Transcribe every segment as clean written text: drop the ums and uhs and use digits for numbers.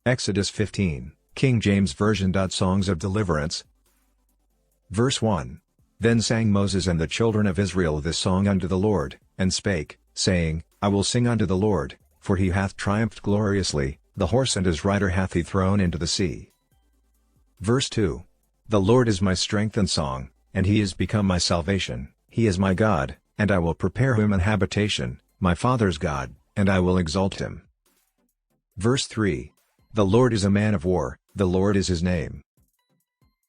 Exodus 15, King James Version. Songs of Deliverance. Verse 1. Then sang Moses and the children of Israel this song unto the Lord, and spake, saying, I will sing unto the Lord, for he hath triumphed gloriously, the horse and his rider hath he thrown into the sea. Verse 2. The Lord is my strength and song, and he is become my salvation. He is my God, and I will prepare him an habitation, my father's God, and I will exalt him. Verse 3. The Lord is a man of war, the Lord is his name.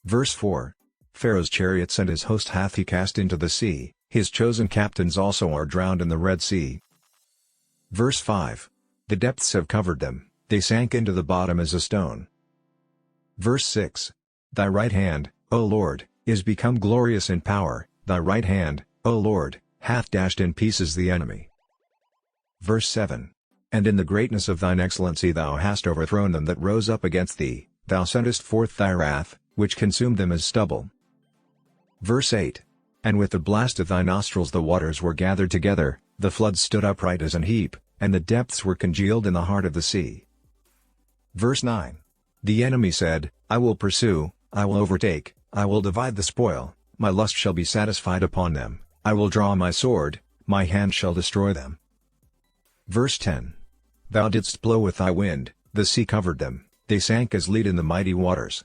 Verse 4. Pharaoh's chariots and his host hath he cast into the sea, his chosen captains also are drowned in the Red Sea. Verse 5. The depths have covered them, they sank into the bottom as a stone. Verse 6. Thy right hand, O Lord, is become glorious in power, thy right hand, O Lord, hath dashed in pieces the enemy. Verse 7. And in the greatness of thine excellency thou hast overthrown them that rose up against thee, thou sentest forth thy wrath, which consumed them as stubble. Verse 8. And with the blast of thy nostrils the waters were gathered together, the floods stood upright as an heap, and the depths were congealed in the heart of the sea. Verse 9. The enemy said, I will pursue, I will overtake, I will divide the spoil, my lust shall be satisfied upon them, I will draw my sword, my hand shall destroy them. Verse 10. Thou didst blow with thy wind, the sea covered them, they sank as lead in the mighty waters.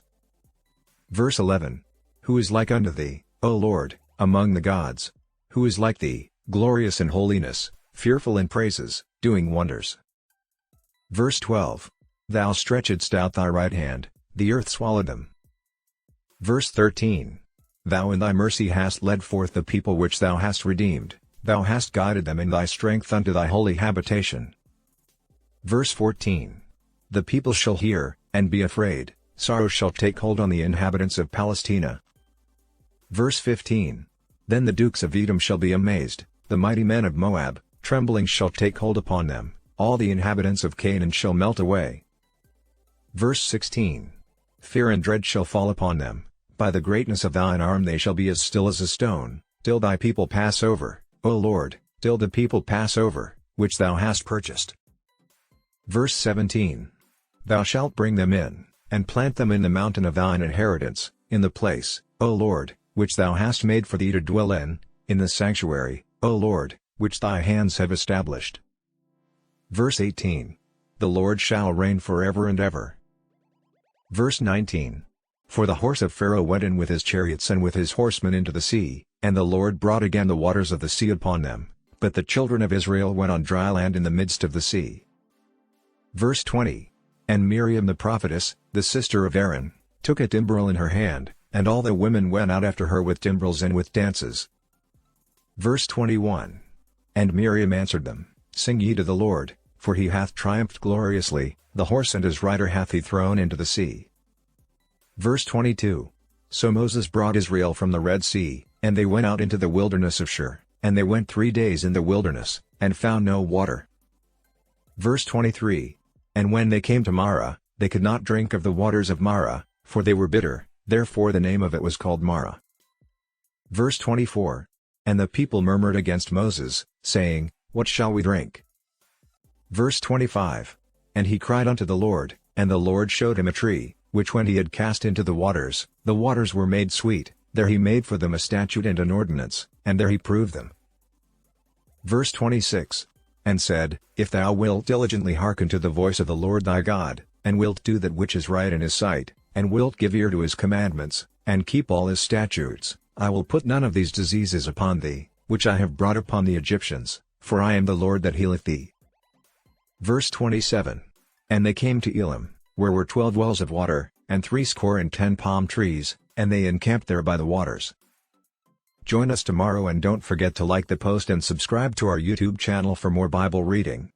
Verse 11. Who is like unto thee, O Lord, among the gods? Who is like thee, glorious in holiness, fearful in praises, doing wonders? Verse 12. Thou stretchedst out thy right hand, the earth swallowed them. Verse 13. Thou in thy mercy hast led forth the people which thou hast redeemed, thou hast guided them in thy strength unto thy holy habitation. Verse 14. The people shall hear, and be afraid, sorrow shall take hold on the inhabitants of Palestina. Verse 15. Then the dukes of Edom shall be amazed, the mighty men of Moab, trembling shall take hold upon them, all the inhabitants of Canaan shall melt away. Verse 16. Fear and dread shall fall upon them, by the greatness of thine arm they shall be as still as a stone, till thy people pass over, O Lord, till the people pass over, which thou hast purchased. Verse 17. Thou shalt bring them in, and plant them in the mountain of thine inheritance, in the place, O Lord, which thou hast made for thee to dwell in the sanctuary, O Lord, which thy hands have established. Verse 18. The Lord shall reign forever and ever. Verse 19. For the horse of Pharaoh went in with his chariots and with his horsemen into the sea, and the Lord brought again the waters of the sea upon them, but the children of Israel went on dry land in the midst of the sea. Verse 20. And Miriam the prophetess, the sister of Aaron, took a timbrel in her hand, and all the women went out after her with timbrels and with dances. Verse 21. And Miriam answered them, Sing ye to the Lord, for he hath triumphed gloriously, the horse and his rider hath he thrown into the sea. Verse 22. So Moses brought Israel from the Red Sea, and they went out into the wilderness of Shur, and they went 3 days in the wilderness, and found no water. Verse 23. And when they came to Marah, they could not drink of the waters of Marah, for they were bitter, therefore the name of it was called Marah. Verse 24. And the people murmured against Moses, saying, What shall we drink? Verse 25. And he cried unto the Lord, and the Lord showed him a tree, which when he had cast into the waters were made sweet, there he made for them a statute and an ordinance, and there he proved them. Verse 26. And said, If thou wilt diligently hearken to the voice of the Lord thy God, and wilt do that which is right in his sight, and wilt give ear to his commandments, and keep all his statutes, I will put none of these diseases upon thee, which I have brought upon the Egyptians, for I am the Lord that healeth thee. Verse 27. And they came to Elim, where were 12 wells of water, and 70 palm trees, and they encamped there by the waters. Join us tomorrow and don't forget to like the post and subscribe to our YouTube channel for more Bible reading.